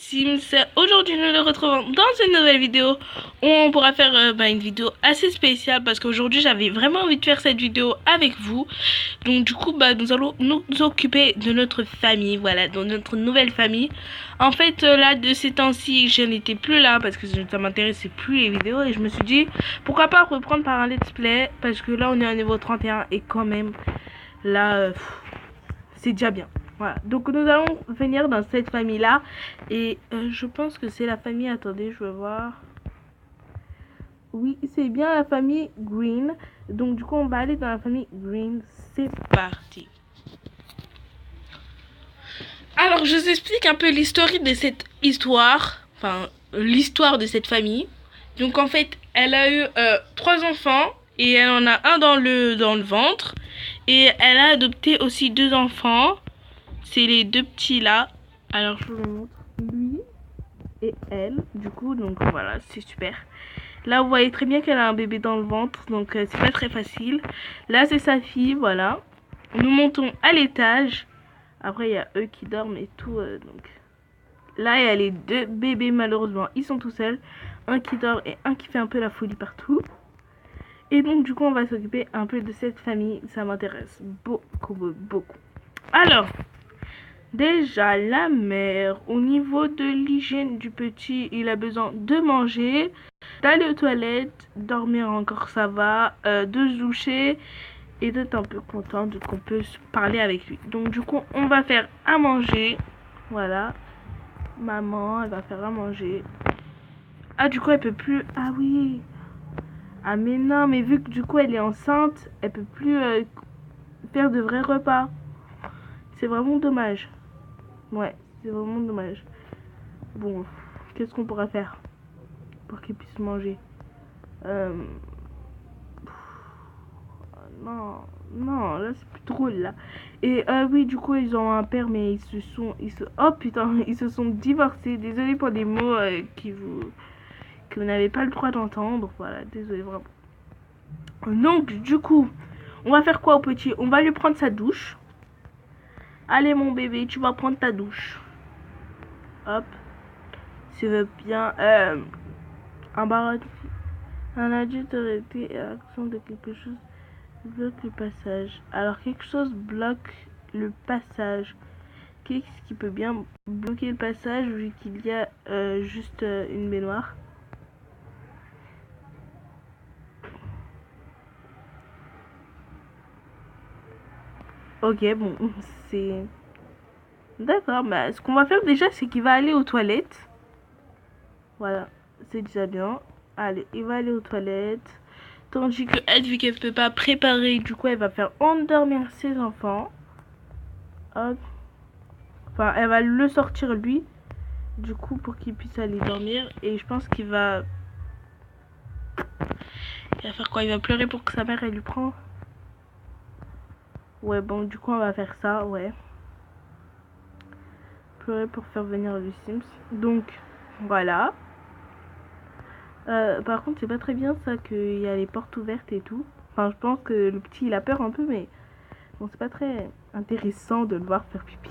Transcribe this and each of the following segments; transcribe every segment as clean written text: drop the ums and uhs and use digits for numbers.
Sims. Aujourd'hui nous nous retrouvons dans une nouvelle vidéo où on pourra faire une vidéo assez spéciale parce qu'aujourd'hui j'avais vraiment envie de faire cette vidéo avec vous. Donc du coup nous allons nous occuper de notre famille, voilà, de notre nouvelle famille. En fait là de ces temps-ci je n'étais plus là parce que ça m'intéressait plus les vidéos et je me suis dit pourquoi pas reprendre par un let's play parce que là on est à niveau 31 et quand même là c'est déjà bien. Voilà, donc nous allons venir dans cette famille-là. Et je pense que c'est la famille... Attendez, je vais voir. Oui, c'est bien la famille Green. Donc du coup, on va aller dans la famille Green. C'est parti. Alors, je vous explique un peu l'histoire de cette histoire. Enfin, l'histoire de cette famille. Donc en fait, elle a eu 3 enfants. Et elle en a un dans le ventre. Et elle a adopté aussi 2 enfants. C'est les 2 petits là. Alors je vous le montre. Lui et elle. Du coup, donc voilà, c'est super. Là, vous voyez très bien qu'elle a un bébé dans le ventre. Donc c'est pas très facile. Là, c'est sa fille, voilà. Nous montons à l'étage. Après, il y a eux qui dorment et tout. Donc là, il y a les 2 bébés, malheureusement. Ils sont tout seuls. Un qui dort et un qui fait un peu la folie partout. Et donc, du coup, on va s'occuper un peu de cette famille. Ça m'intéresse beaucoup, beaucoup. Alors... Déjà, la mère, au niveau de l'hygiène du petit, il a besoin de manger, d'aller aux toilettes, dormir encore ça va, de se doucher et d'être un peu content de qu'on peut parler avec lui. Donc du coup, on va faire à manger. Voilà. Maman, elle va faire à manger. Ah, du coup, elle peut plus... Ah oui. Ah mais non, mais vu que du coup, elle est enceinte, elle peut plus faire de vrais repas. C'est vraiment dommage. Ouais, c'est vraiment dommage. Bon, qu'est-ce qu'on pourra faire pour qu'ils puissent manger Non, non, là c'est plus drôle là. Et oui, du coup ils ont un père, mais oh putain, ils se sont divorcés. Désolé pour des mots que vous n'avez pas le droit d'entendre. Voilà, désolé vraiment. Donc du coup, on va faire quoi au petit? On va lui prendre sa douche. Allez mon bébé, tu vas prendre ta douche. Hop, tu veux bien. Un adulte aurait été à l'action de quelque chose bloque le passage. Alors quelque chose bloque le passage. Qu'est-ce qui peut bien bloquer le passage vu qu'il y a juste une baignoire? Ok, bon, c'est... D'accord, bah ce qu'on va faire déjà, c'est qu'il va aller aux toilettes. Voilà, c'est déjà bien. Allez, il va aller aux toilettes. Tandis que elle, vu qu'elle peut pas préparer, du coup, elle va faire endormir ses enfants. Hop. Enfin, elle va le sortir lui, du coup, pour qu'il puisse aller dormir. Et je pense qu'il va... Il va faire quoi? Il va pleurer pour que sa mère, elle lui prend. Ouais, bon, du coup, on va faire ça, ouais. Pleurer pour faire venir le Sims. Donc, voilà. Par contre, c'est pas très bien ça qu'il y a les portes ouvertes et tout. Enfin, je pense que le petit, il a peur un peu, mais... Bon, c'est pas très intéressant de le voir faire pipi.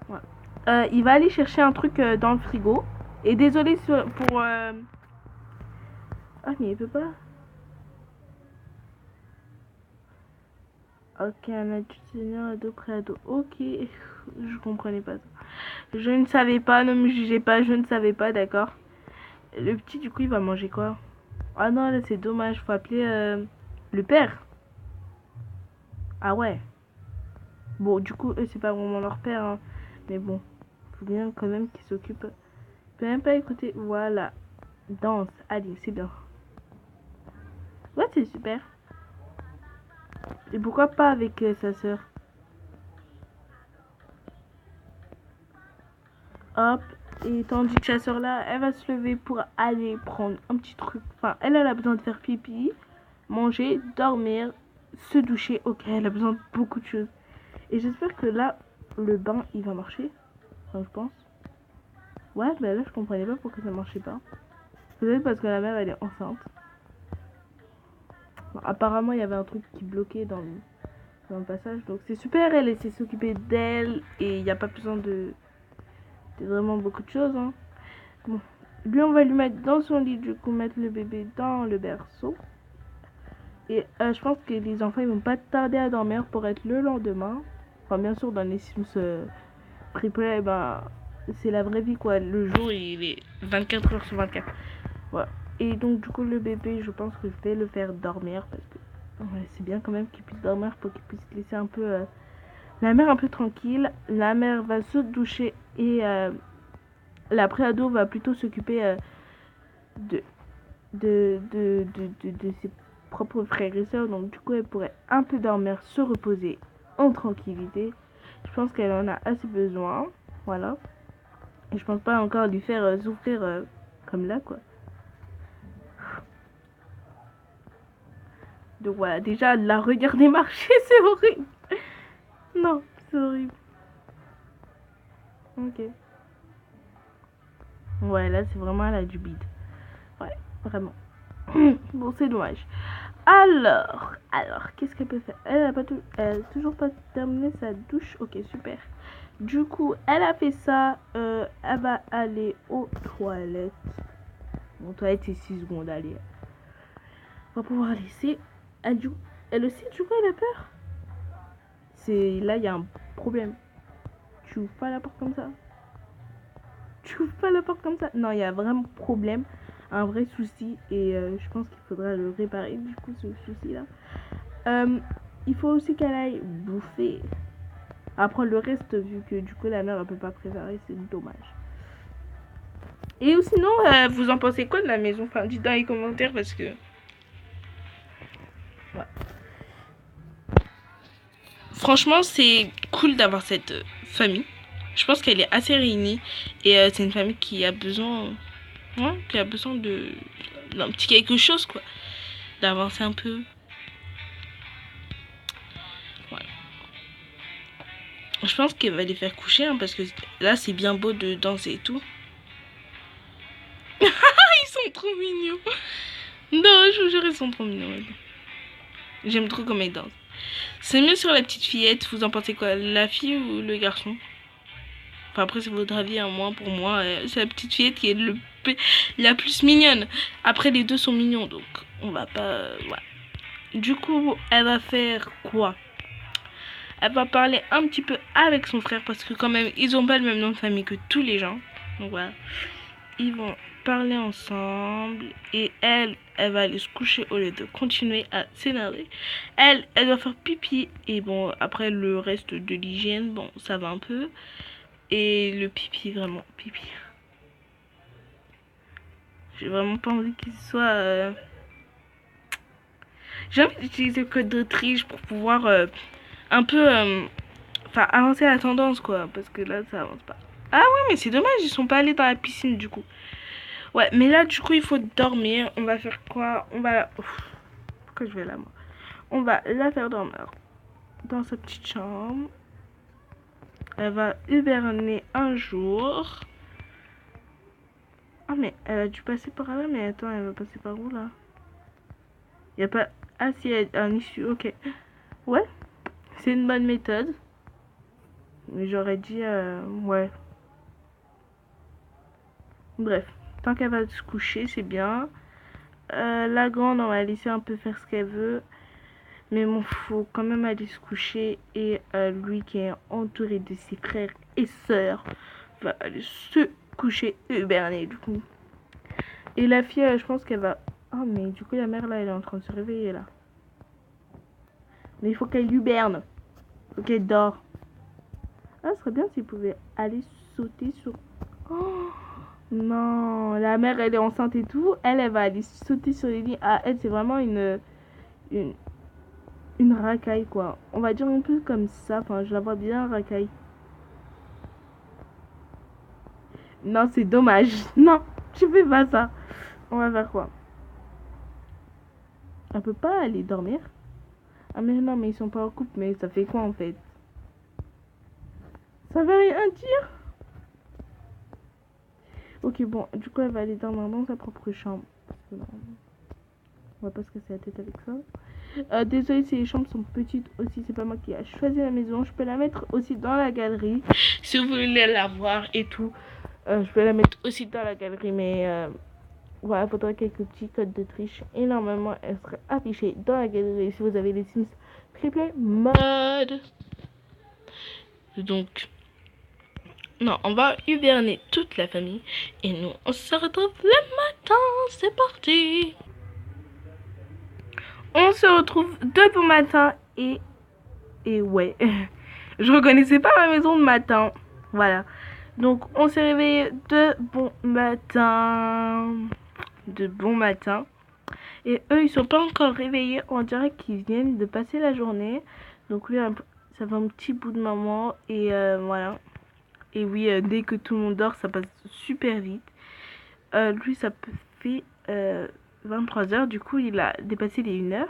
Voilà. Il va aller chercher un truc dans le frigo. Et désolé pour... Ah, mais il peut pas. Ok, un adulte senior, ado, pré-ado. Ok, je comprenais pas ça. Je ne savais pas, ne me jugez pas, je ne savais pas, d'accord. Le petit, du coup, il va manger quoi? Ah non, là, c'est dommage, faut appeler le père. Ah ouais. Bon, du coup, eux, c'est pas vraiment leur père, hein. Mais bon, faut bien quand même qu'ils s'occupent. Je peux même pas écouter. Voilà. Danse. Allez, c'est bien. Ouais, c'est super. Et pourquoi pas avec sa sœur? Hop. Et tandis que sa sœur là, elle va se lever pour aller prendre un petit truc. Enfin, elle a besoin de faire pipi, manger, dormir, se doucher. Ok, elle a besoin de beaucoup de choses. Et j'espère que là, le bain, il va marcher. Enfin, je pense. Ouais, bah là, je comprenais pas pourquoi ça marchait pas. Peut-être parce que la mère, elle est enceinte. Bon, apparemment, il y avait un truc qui bloquait dans le passage. Donc, c'est super, elle essaie de s'occuper d'elle. Et il n'y a pas besoin de C'était vraiment beaucoup de choses, hein. Bon. Lui, on va lui mettre dans son lit, du coup, mettre le bébé dans le berceau. Et je pense que les enfants, ils vont pas tarder à dormir pour être le lendemain. Enfin, bien sûr, dans les Sims Replay, ben, c'est la vraie vie, quoi. Le jour, il est 24 heures sur 24. Voilà. Et donc, du coup, le bébé, je pense que je vais le faire dormir parce que c'est bien quand même qu'il puisse dormir pour qu'il puisse laisser un peu la mère un peu tranquille. La mère va se doucher et la préado va plutôt s'occuper de, de ses propres frères et sœurs. Donc, du coup, elle pourrait un peu dormir, se reposer en tranquillité. Je pense qu'elle en a assez besoin. Voilà. Et je pense pas encore lui faire souffrir comme là, quoi. Donc voilà, déjà, la regarder marcher, c'est horrible. Non, c'est horrible. Ok. Ouais, là, c'est vraiment, elle a du bide. Ouais, vraiment. Bon, c'est dommage. Alors, qu'est-ce qu'elle peut faire? Elle a toujours pas terminé sa douche. Ok, super. Du coup, elle a fait ça. Elle va aller aux toilettes. Bon, toilette, c'est 6 secondes, allez. On va pouvoir laisser. Elle aussi, du coup, elle a peur. Là, il y a un problème. Tu ouvres pas la porte comme ça. Tu ouvres pas la porte comme ça. Non, il y a vraiment problème. Un vrai souci. Et je pense qu'il faudra le réparer, du coup, ce souci-là. Il faut aussi qu'elle aille bouffer. Après, le reste, vu que du coup, la mère, elle peut pas préparer, c'est dommage. Et sinon, vous en pensez quoi de la maison? Enfin, dites dans les commentaires parce que... Ouais. Franchement, c'est cool d'avoir cette famille. Je pense qu'elle est assez réunie. Et c'est une famille qui a besoin... Ouais, qui a besoin d'un petit quelque chose, quoi. D'avancer un peu. Voilà. Je pense qu'elle va les faire coucher, hein, parce que là, c'est bien beau de danser et tout. Ils sont trop mignons. Non, je vous jure, ils sont trop mignons. Ouais. J'aime trop comment ils dansent. C'est mieux sur la petite fillette. Vous en pensez quoi? La fille ou le garçon? Enfin, après, c'est votre avis, hein. Moi, pour moi, c'est la petite fillette qui est la plus mignonne. Après, les deux sont mignons, donc on va pas... voilà. Du coup, elle va faire quoi? Elle va parler un petit peu avec son frère parce que quand même, ils ont pas le même nom de famille que tous les gens. Donc voilà. Ils vont parler ensemble et elle va aller se coucher au lieu de continuer à s'énerver. Elle doit faire pipi et bon, après le reste de l'hygiène, bon, ça va un peu. Et le pipi, vraiment, pipi. J'ai vraiment pas envie qu'il soit... J'ai envie d'utiliser le code d'Autriche pour pouvoir un peu... Enfin, avancer la tendance, quoi. Parce que là, ça avance pas. Ah ouais, mais c'est dommage, ils sont pas allés dans la piscine, du coup. Ouais, mais là, du coup, il faut dormir. On va faire quoi? On va... Pourquoi je vais là, moi? On va la faire dormir dans sa petite chambre. Elle va hiberner un jour. Ah, mais elle a dû passer par là. Mais attends, elle va passer par où, là? Il n'y a pas... Ah, si, il y a un issue. Ok. Ouais. C'est une bonne méthode. Mais j'aurais dit... ouais. Bref. Tant qu'elle va se coucher, c'est bien. La grande, on va laisser un peu faire ce qu'elle veut. Mais bon, faut quand même aller se coucher. Et lui qui est entouré de ses frères et sœurs va aller se coucher hiberner du coup. Et la fille, je pense qu'elle va... Oh, mais du coup, la mère, là, elle est en train de se réveiller, là. Mais il faut qu'elle hiberne. Il faut qu'elle dort. Ah, ce serait bien s'il pouvait aller sauter sur... Oh non, la mère, elle est enceinte et tout. Elle va aller sauter sur les lits. Ah, elle, c'est vraiment une racaille, quoi. On va dire un peu comme ça. Enfin, je la vois bien, racaille. Non, c'est dommage. Non, je fais pas ça. On va faire quoi? Elle peut pas aller dormir? Ah, mais non, mais ils sont pas en couple. Mais ça fait quoi, en fait? Ça veut rien dire? Ok, bon, du coup, elle va aller dormir dans sa propre chambre. Parce que non, on va pas se casser la tête avec ça. Désolée si les chambres sont petites aussi, c'est pas moi qui a choisi la maison. Je peux la mettre aussi dans la galerie si vous voulez la voir et tout. Je peux la mettre aussi dans la galerie, mais voilà, il faudra quelques petits codes de triche. Et normalement, elle sera affichée dans la galerie si vous avez les Sims triple mode. Donc, non, on va hiberner toute la famille. Et nous, on se retrouve le matin. C'est parti. On se retrouve de bon matin et ouais, je reconnaissais pas ma maison de matin. Voilà. Donc, on s'est réveillé de bon matin. Et eux, ils sont pas encore réveillés. On dirait qu'ils viennent de passer la journée. Donc, lui, ça fait un petit bout de moment. Et voilà. Et oui, dès que tout le monde dort, ça passe super vite. Lui, ça fait 23h. Du coup, il a dépassé les 1h.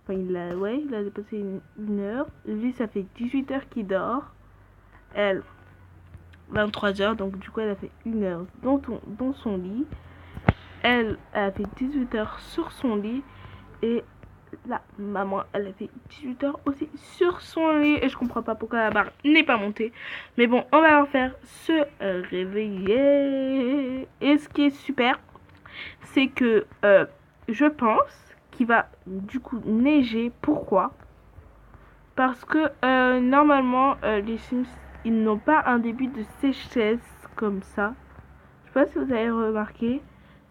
Enfin, il a dépassé une heure. Lui, ça fait 18h qu'il dort. Elle, 23h. Donc, du coup, elle a fait 1h dans son lit. Elle a fait 18h sur son lit. Et la maman, elle a fait 18h aussi sur son lit. Et je comprends pas pourquoi la barre n'est pas montée. Mais bon, on va leur faire se réveiller. Et ce qui est super, c'est que je pense qu'il va du coup neiger. Pourquoi? Parce que normalement, les Sims, ils n'ont pas un début de sécheresse comme ça. Je sais pas si vous avez remarqué.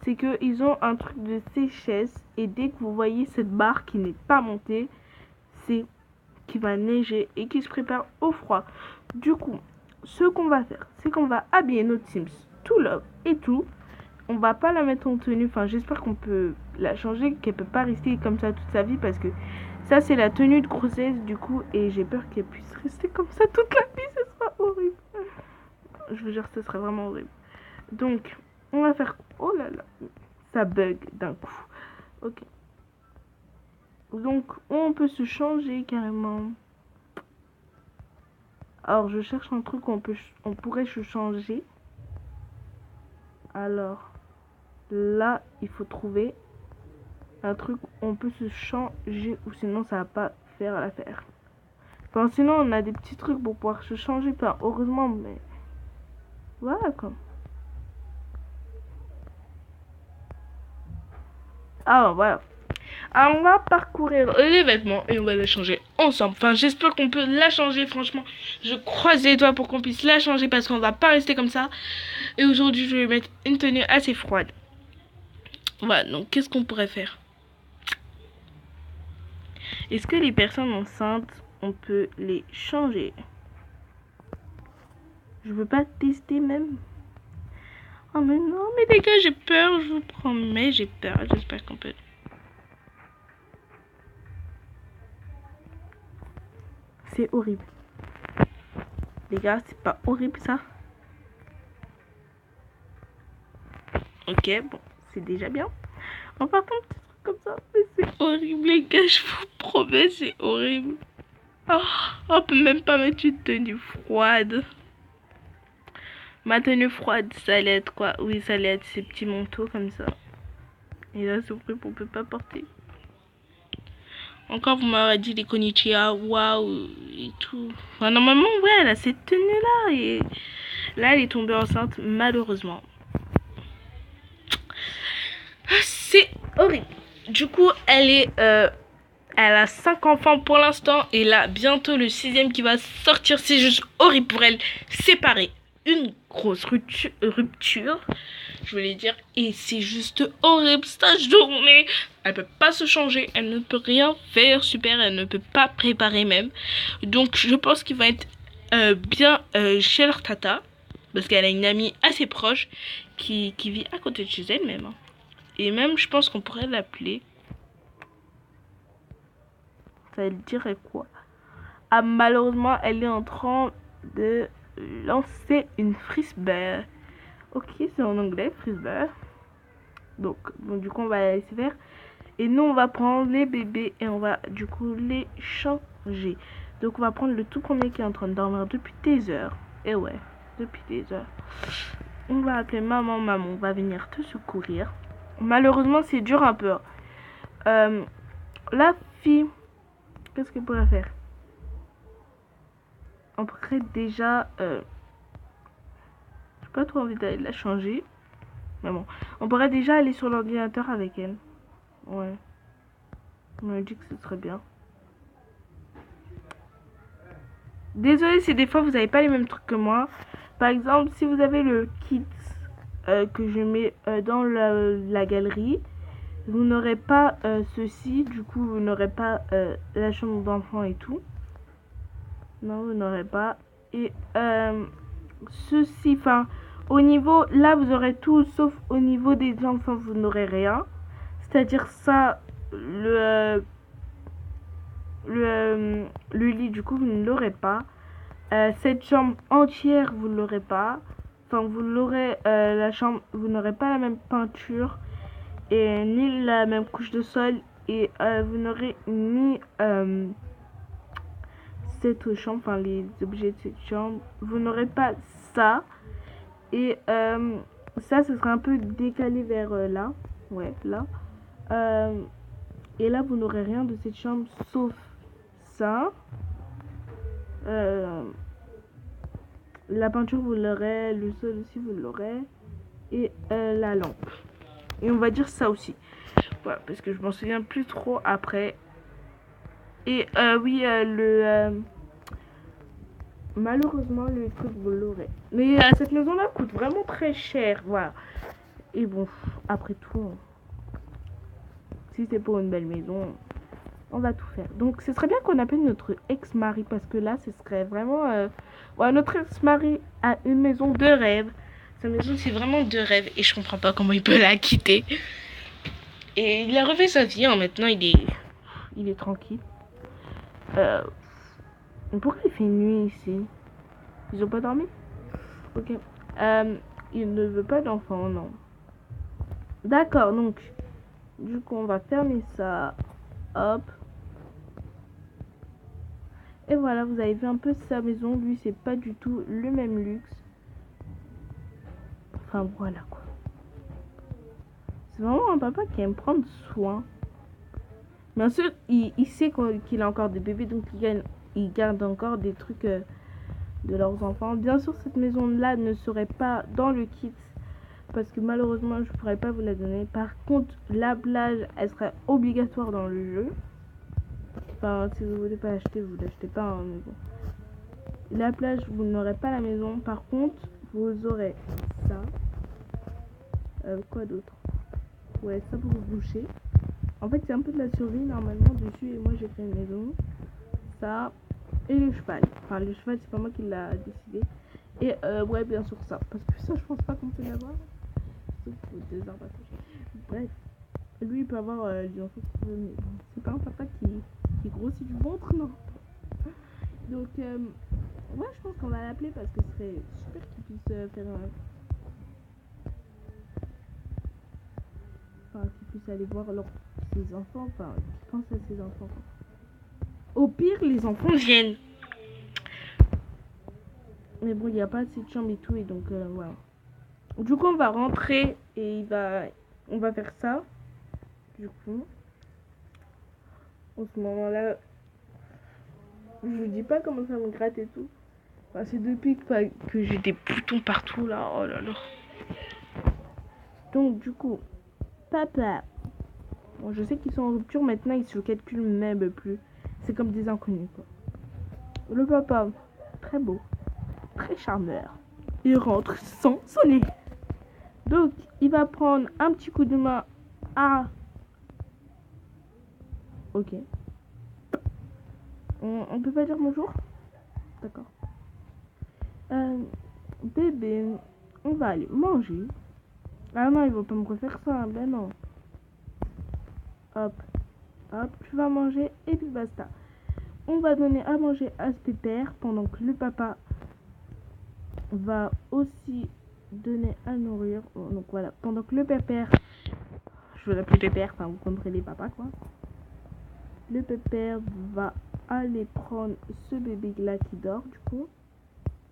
C'est qu'ils ont un truc de sécheresse. Et dès que vous voyez cette barre qui n'est pas montée, c'est qu'il va neiger et qu'il se prépare au froid. Du coup, ce qu'on va faire, c'est qu'on va habiller notre Sims tout love et tout. On va pas la mettre en tenue. Enfin, j'espère qu'on peut la changer, qu'elle peut pas rester comme ça toute sa vie. Parce que ça, c'est la tenue de grossesse du coup. Et j'ai peur qu'elle puisse rester comme ça toute la vie. Ce sera horrible. Je vous jure, ce serait vraiment horrible. Donc, on va faire... Oh là là, ça bug d'un coup. Ok. Donc, on peut se changer carrément. Alors, je cherche un truc où on pourrait se changer. Alors, là, il faut trouver un truc où on peut se changer. Ou sinon, ça va pas faire l'affaire. Enfin, sinon, on a des petits trucs pour pouvoir se changer. Enfin, heureusement, mais... Voilà, quoi. Ah, voilà. Alors, on va parcourir les vêtements et on va les changer ensemble. Enfin, j'espère qu'on peut la changer, franchement. Je croise les doigts pour qu'on puisse la changer parce qu'on va pas rester comme ça. Et aujourd'hui, je vais mettre une tenue assez froide. Voilà, donc qu'est-ce qu'on pourrait faire? Est-ce que les personnes enceintes, on peut les changer? Je veux pas tester même. Oh mais non, mais les gars, j'ai peur, je vous promets, j'ai peur. J'espère qu'on peut... C'est horrible. Les gars, c'est pas horrible ça? Ok, bon, c'est déjà bien. On part un petit truc comme ça, mais c'est horrible les gars, je vous promets, c'est horrible. Oh, on peut même pas mettre une tenue froide. Ma tenue froide, ça allait être quoi? Oui, ça allait être ces petits manteaux comme ça. Et là, c'est vrai qu'on peut pas porter. Encore, vous m'aurez dit les konnichiwa, waouh, et tout. Enfin, normalement, ouais, elle a cette tenue-là. Et là, elle est tombée enceinte, malheureusement. C'est horrible. Du coup, elle a 5 enfants pour l'instant. Et là, bientôt le 6e qui va sortir. C'est juste horrible pour elle. Séparée. Une grosse rupture, je voulais dire. Et c'est juste horrible sa journée. Elle peut pas se changer. Elle ne peut rien faire. Super. Elle ne peut pas préparer même. Donc, je pense qu'il va être bien chez leur tata. Parce qu'elle a une amie assez proche qui vit à côté de chez elle même. Et même, je pense qu'on pourrait l'appeler. Ça veut dire quoi? Ah, malheureusement, elle est en train de lancer une frisbee. Ok, c'est en anglais, frisbee. Donc, bon, du coup, on va la laisser faire. Et nous, on va prendre les bébés et on va, du coup, les changer. Donc, on va prendre le tout premier qui est en train de dormir depuis des heures. Et ouais, depuis des heures. On va appeler maman, va venir te secourir. Malheureusement, c'est dur un peu. la fille, qu'est-ce qu'elle pourrait faire? On pourrait déjà... j'ai pas trop envie d'aller la changer. Mais bon, on pourrait déjà aller sur l'ordinateur avec elle. Ouais. On m'a dit que ce serait bien. Désolée si des fois vous n'avez pas les mêmes trucs que moi. Par exemple, si vous avez le kit que je mets dans la galerie, vous n'aurez pas ceci. Du coup, vous n'aurez pas la chambre d'enfant et tout. Non, vous n'aurez pas. Et ceci, enfin, au niveau, là, vous aurez tout, sauf au niveau des enfants, vous n'aurez rien. C'est-à-dire ça, le lit, du coup, vous ne l'aurez pas. Cette chambre entière, vous ne l'aurez pas. Enfin, vous l'aurez, la chambre, vous n'aurez pas la même peinture et ni la même couche de sol. Et vous n'aurez ni cette chambre, enfin les objets de cette chambre, vous n'aurez pas ça. Et ça, ce sera un peu décalé vers là. Ouais, là. Et là, vous n'aurez rien de cette chambre sauf ça. La peinture, vous l'aurez. Le sol aussi, vous l'aurez. Et la lampe. Et on va dire ça aussi. Voilà, parce que je m'en souviens plus trop après. Et oui, malheureusement, le truc, vous l'aurez. Mais cette maison-là coûte vraiment très cher. Voilà. Et bon, après tout, si c'est pour une belle maison, on va tout faire. Donc, ce serait bien qu'on appelle notre ex-mari parce que là, ce serait vraiment... ouais, notre ex-mari a une maison de rêve. Sa maison, c'est vraiment de rêve. Et je comprends pas comment il peut la quitter. Et il a refait sa vie. Hein. Maintenant, il est tranquille. Pourquoi il fait nuit ici? Ils ont pas dormi? Ok. Il ne veut pas d'enfant, non. D'accord, donc... Du coup, on va fermer ça. Hop. Et voilà, vous avez vu un peu sa maison. Lui, c'est pas du tout le même luxe. Enfin, voilà, quoi. C'est vraiment un papa qui aime prendre soin. Bien sûr, il sait qu'il a encore des bébés, donc il garde encore des trucs de leurs enfants. Bien sûr, cette maison-là ne serait pas dans le kit parce que malheureusement, je pourrais pas vous la donner. Par contre, la plage, elle serait obligatoire dans le jeu. Enfin, si vous voulez pas l'acheter, vous l'achetez pas. Hein, mais bon. La plage, vous n'aurez pas la maison. Par contre, vous aurez ça. Quoi d'autre? Ouais, ça pour vous boucher. En fait, c'est un peu de la survie normalement dessus. Et moi, j'ai fait une maison. Ça. Et le cheval. Enfin, le cheval, c'est pas moi qui l'a décidé. Et ouais, bien sûr, ça. Parce que ça, je pense pas qu'on peut l'avoir. Sauf des arbres à coucher. Bref. Lui, il peut avoir les enfants qu'il veut. Mais bon, c'est pas un papa qui grossit du ventre, non. Donc, ouais, je pense qu'on va l'appeler parce que ce serait super qu'il puisse faire un. Enfin, qu'il puisse aller voir ses enfants. Enfin, qu'il pense à ses enfants. Au pire, les enfants viennent. Mais bon, il n'y a pas assez de chambre et tout. Et donc, voilà. Du coup, on va rentrer et on va faire ça. Du coup, en ce moment-là, je vous dis pas comment ça me gratte et tout. Enfin, c'est depuis que j'ai des boutons partout là. Oh là là. Donc, du coup, papa. Bon, je sais qu'ils sont en rupture maintenant, ils se calculent même plus. C'est comme des inconnus, quoi. Le papa, très beau, très charmeur. Il rentre sans sonner. Donc, il va prendre un petit coup de main à... Ok. On peut pas dire bonjour? D'accord. Bébé, on va aller manger. Ah non, il va pas me refaire ça, ben non. Hop, hop, tu vas manger et puis basta. On va donner à manger à ce pépère pendant que le papa va aussi donner à nourrir. Donc voilà, pendant que le pépère, je vais l'appeler pépère, enfin vous comprenez papa quoi. Le pépère va aller prendre ce bébé là qui dort du coup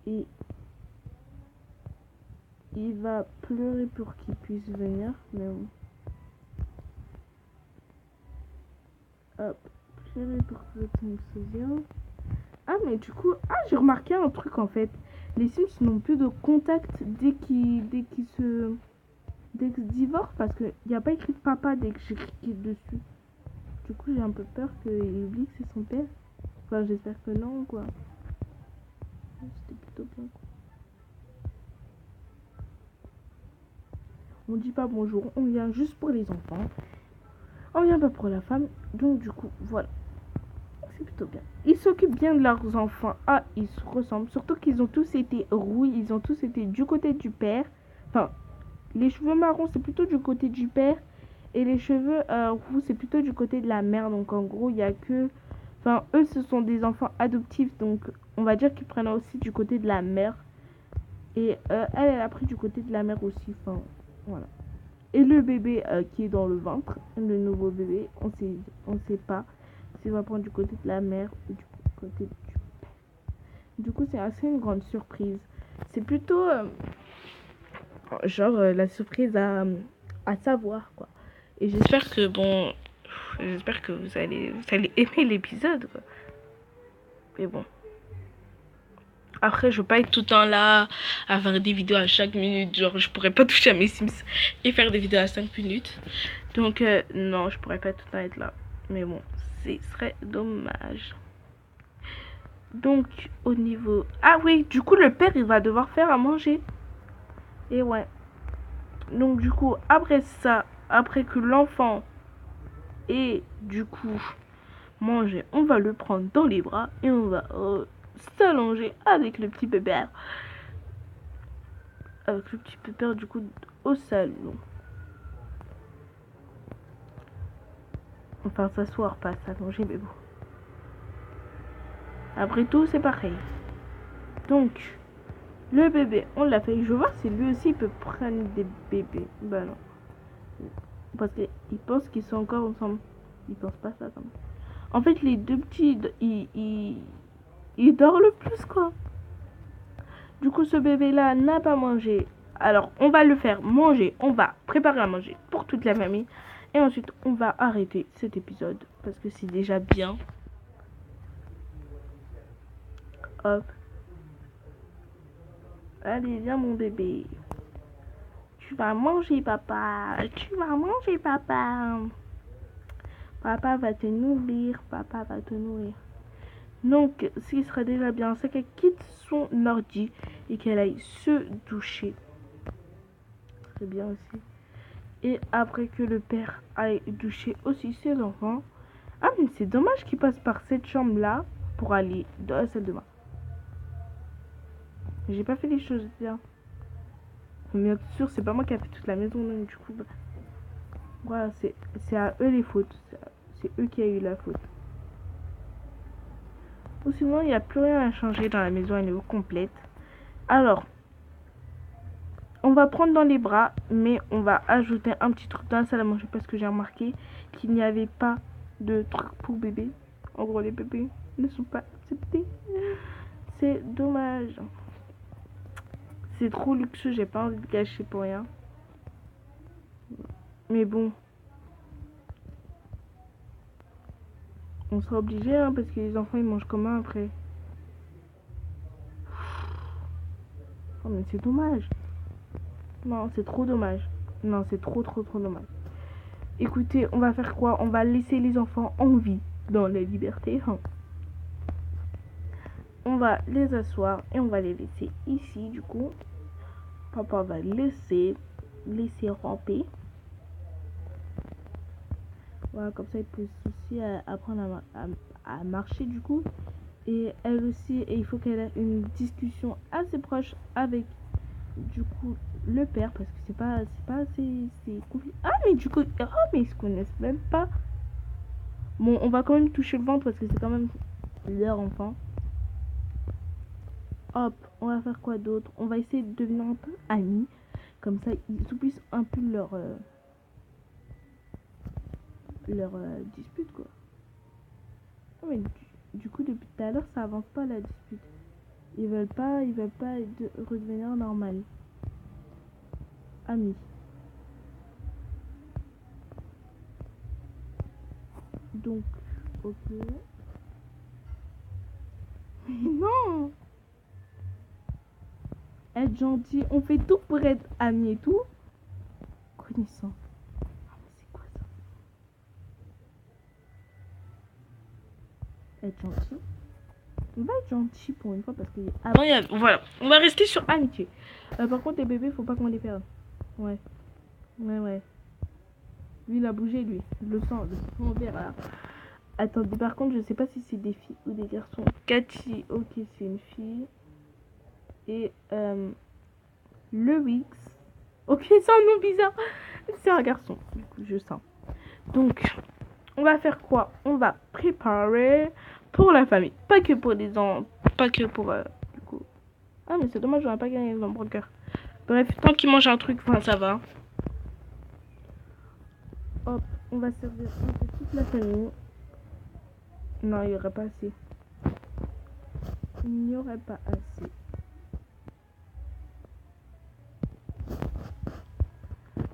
et il va pleurer pour qu'il puisse venir, mais bon. Hop. Serré pour que Ah, mais du coup, j'ai remarqué un truc en fait. Les Sims n'ont plus de contact dès qu'ils se divorcent parce qu'il n'y a pas écrit papa dès que j'ai cliqué dessus. Du coup, j'ai un peu peur qu'il oublie que c'est son père. Enfin, j'espère que non, quoi. C'était plutôt bien, quoi. On dit pas bonjour, on vient juste pour les enfants. On vient pas pour la femme. Donc, du coup, voilà. C'est plutôt bien. Ils s'occupent bien de leurs enfants. Ah, ils se ressemblent. Surtout qu'ils ont tous été roux. Ils ont tous été du côté du père. Enfin, les cheveux marrons, c'est plutôt du côté du père. Et les cheveux roux, c'est plutôt du côté de la mère. Donc, en gros, il y a que... Enfin, eux, ce sont des enfants adoptifs. Donc, on va dire qu'ils prennent aussi du côté de la mère. Et elle a pris du côté de la mère aussi. Enfin, voilà. Et le bébé qui est dans le ventre, le nouveau bébé, on sait pas s'il va prendre du côté de la mère ou du côté du père. Du coup, c'est assez une grande surprise. C'est plutôt la surprise à savoir, quoi. Et j'espère que, bon, j'espère que vous allez aimer l'épisode, quoi. Mais bon. Après, je veux pas être tout le temps là à faire des vidéos à chaque minute. Genre, je pourrais pas toucher à mes Sims et faire des vidéos à 5 minutes. Donc, non, je pourrais pas tout le temps être là. Mais bon, ce serait dommage. Donc, au niveau... Ah oui, du coup, le père, il va devoir faire à manger. Et ouais. Donc, du coup, après ça, après que l'enfant ait, du coup, mangé, on va le prendre dans les bras et on va s'allonger avec le petit bébé. Avec le petit pépère du coup au salon. Enfin s'asseoir, pas s'allonger, mais bon. Après tout, c'est pareil. Donc, le bébé, on l'a fait. Je vois si lui aussi peut prendre des bébés. Bah non. Parce qu'il pense qu'ils sont encore ensemble. Il pense pas ça quand même. En fait, les deux petits, ils dorment le plus, quoi. Du coup, ce bébé-là n'a pas mangé. Alors, on va le faire manger. On va préparer à manger pour toute la famille. Et ensuite, on va arrêter cet épisode. Parce que c'est déjà bien. Hop. Allez, viens mon bébé. Tu vas manger, papa. Tu vas manger, papa. Papa va te nourrir. Papa va te nourrir. Donc, ce qui serait déjà bien, c'est qu'elle quitte son ordi et qu'elle aille se doucher. C'est bien aussi. Et après que le père aille doucher aussi ses enfants. Ah, mais c'est dommage qu'il passe par cette chambre-là pour aller dans la salle de bain. J'ai pas fait les choses bien. Mais bien sûr, c'est pas moi qui a fait toute la maison, donc du coup, voilà, c'est à eux les fautes. C'est eux qui a eu la faute. Ou sinon, il n'y a plus rien à changer dans la maison à niveau complète. Alors, on va prendre dans les bras, mais on va ajouter un petit truc dans la salle à manger parce que j'ai remarqué qu'il n'y avait pas de truc pour bébé. En gros, les bébés ne sont pas acceptés. C'est dommage. C'est trop luxueux, j'ai pas envie de gâcher pour rien. Mais bon. On sera obligé, hein, parce que les enfants, ils mangent comment après? Oh, mais c'est dommage. Non, c'est trop dommage. Non, c'est trop dommage. Écoutez, on va faire quoi? On va laisser les enfants en vie, dans la liberté. Hein. On va les asseoir et on va les laisser ici, du coup. Papa va laisser ramper. Voilà, comme ça, il peut aussi apprendre à marcher, du coup. Et elle aussi, et il faut qu'elle ait une discussion assez proche avec, du coup, le père, parce que c'est pas assez compliqué. Ah, mais du coup, mais ils se connaissent même pas. Bon, on va quand même toucher le ventre parce que c'est quand même leur enfant. Hop, on va faire quoi d'autre? On va essayer de devenir un peu amis. Comme ça, ils oublient un peu leur dispute, quoi. Oh, mais du coup, depuis tout à l'heure, ça avance pas la dispute. Ils veulent pas redevenir normal. Amis. Donc, Ok. Non. Être gentil. On fait tout pour être amis et tout. Connaissant. Ah, mais c'est quoi ça? Être gentil. On va être gentil pour une fois parce que avant il y a... Voilà. On va rester sur amitié. Par contre les bébés, faut pas qu'on les perde. Ouais. Ouais. Lui il a bougé lui. Le sang vert là. Attendez, par contre je sais pas si c'est des filles ou des garçons. Cathy, ok c'est une fille. Et Lewix. Ok, c'est un nom bizarre. C'est un garçon. Du coup, je sens. Donc, on va faire quoi? On va préparer pour la famille. Pas que pour les enfants. Pas que pour... du coup. Ah, mais c'est dommage, j'aurais pas gagné les hamburgers. Bref, tant qu'ils mangent un truc, enfin, ça va. Hop, on va servir un peu toute la famille. Non, il n'y aurait pas assez. Il n'y aurait pas assez.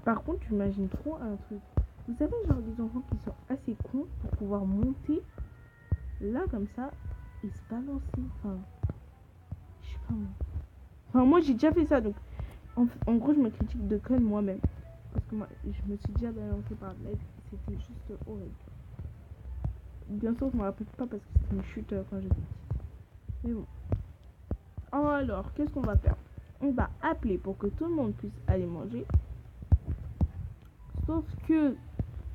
Par contre, j'imagine trop un truc. Vous savez, genre des enfants qui sont assez cons pour pouvoir monter là comme ça et se balancer. Enfin, je sais pas moi. Enfin, moi j'ai déjà fait ça donc en gros, je me critique de conne moi-même. Parce que moi, je me suis déjà balancée par l'aide. C'était juste horrible. Bien sûr, je me rappelle pas parce que c'était une chute quand j'étais petite. Mais bon. Alors, qu'est-ce qu'on va faire? On va appeler pour que tout le monde puisse aller manger. Sauf que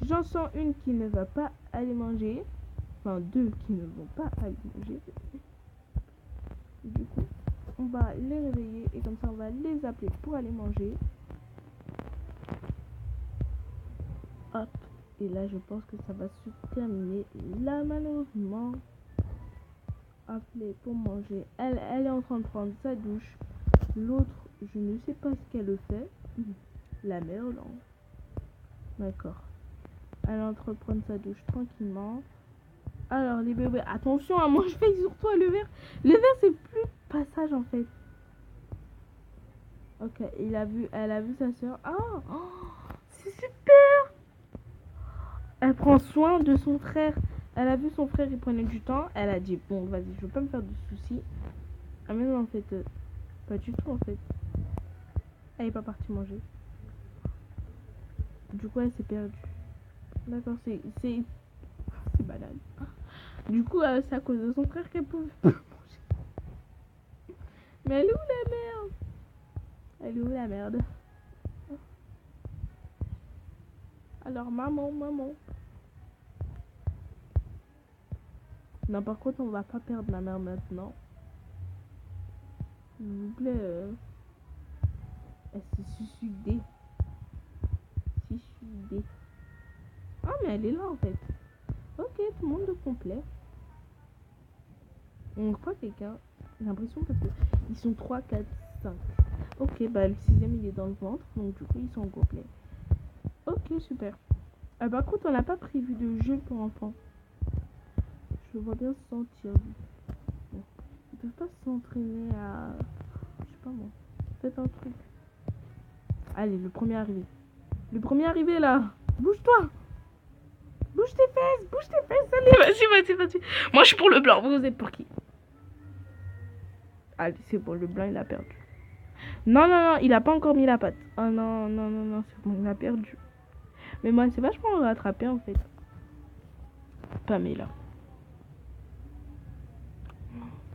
j'en sens une qui ne va pas aller manger. Enfin, deux qui ne vont pas aller manger. Du coup, on va les réveiller et comme ça, on va les appeler pour aller manger. Hop. Et là, je pense que ça va se terminer. Là, malheureusement, appeler pour manger. Elle est en train de prendre sa douche. L'autre, je ne sais pas ce qu'elle fait. La mère, non. D'accord. Elle est en train de prendre sa douche tranquillement. Alors, les bébés, attention, hein, moi je fais sur toi le verre. Le verre, c'est plus passage en fait. Ok, elle a vu sa soeur. Oh, c'est super. Elle prend soin de son frère. Elle a vu son frère, il prenait du temps. Elle a dit, bon, vas-y, je veux pas me faire de soucis. Ah, mais non, en fait, pas du tout, en fait. Elle est pas partie manger. Du coup, elle s'est perdue. D'accord, c'est banal. Du coup, c'est à cause de son frère qu'elle pouvait pas manger. Mais elle est où la merde? Elle est où la merde? Alors, maman. Non, par contre, on va pas perdre ma mère maintenant. S'il vous plaît. Elle s'est suicidée. Ah, mais elle est là en fait. Ok, tout le monde est complet. On croit quelqu'un. J'ai l'impression parce que ils sont 3, 4, 5. Ok, bah le 6ème il est dans le ventre. Donc du coup ils sont complets. Ok, super. Par contre, on n'a pas prévu de jeu pour enfants. Je le vois bien se sentir. Bon. Ils peuvent pas s'entraîner à... Je sais pas moi. Faites un truc. Allez, le premier arrivé. Le premier arrivé là. Bouge-toi. Bouge tes fesses. Allez, vas-y. Moi, je suis pour le blanc. Vous êtes pour qui? Allez, c'est bon, le blanc, il a perdu. Non, il a pas encore mis la patte. Oh non, c'est bon, il a perdu. Mais moi, c'est vachement rattrapé, en fait. Pamela.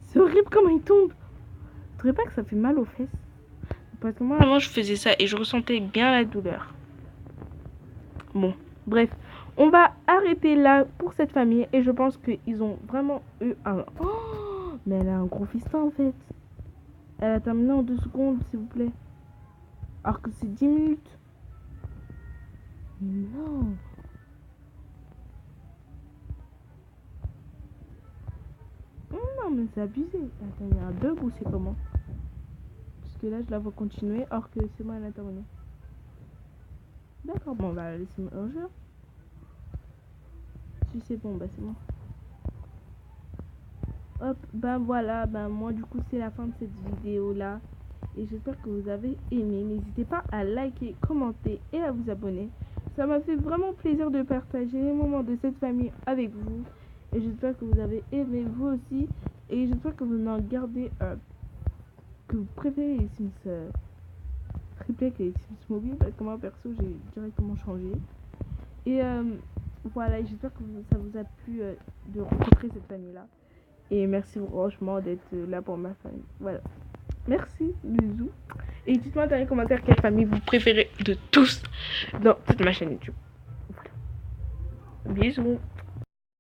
C'est horrible comment il tombe. Je dirais pas que ça fait mal aux fesses. Parce que moi, avant, je faisais ça et je ressentais bien la douleur. Bon, bref. On va arrêter là pour cette famille. Et je pense qu'ils ont vraiment eu un... Oh, mais elle a un gros fiston, en fait. Elle a terminé en 2 secondes, s'il vous plaît. Alors que c'est 10 minutes. Non. Non, mais c'est abusé. Attends, il y a un bug ou c'est comment? Parce que là, je la vois continuer, alors que c'est moi, elle a terminé. D'accord, bon, on va la laisser manger. Si c'est bon, bah c'est bon. Hop, ben voilà, ben moi, du coup, c'est la fin de cette vidéo-là. Et j'espère que vous avez aimé. N'hésitez pas à liker, commenter et à vous abonner. Ça m'a fait vraiment plaisir de partager les moments de cette famille avec vous. Et j'espère que vous avez aimé vous aussi. Et j'espère que vous en gardez que vous préférez les Sims triplé que les Sims mobile. Parce que moi perso j'ai directement changé. Et voilà, j'espère que ça vous a plu de rencontrer cette famille-là. Et merci franchement d'être là pour ma famille. Voilà. Merci, bisous. Et dites-moi dans les commentaires quelle famille vous préférez de tous dans toute ma chaîne YouTube. Voilà. Bisous.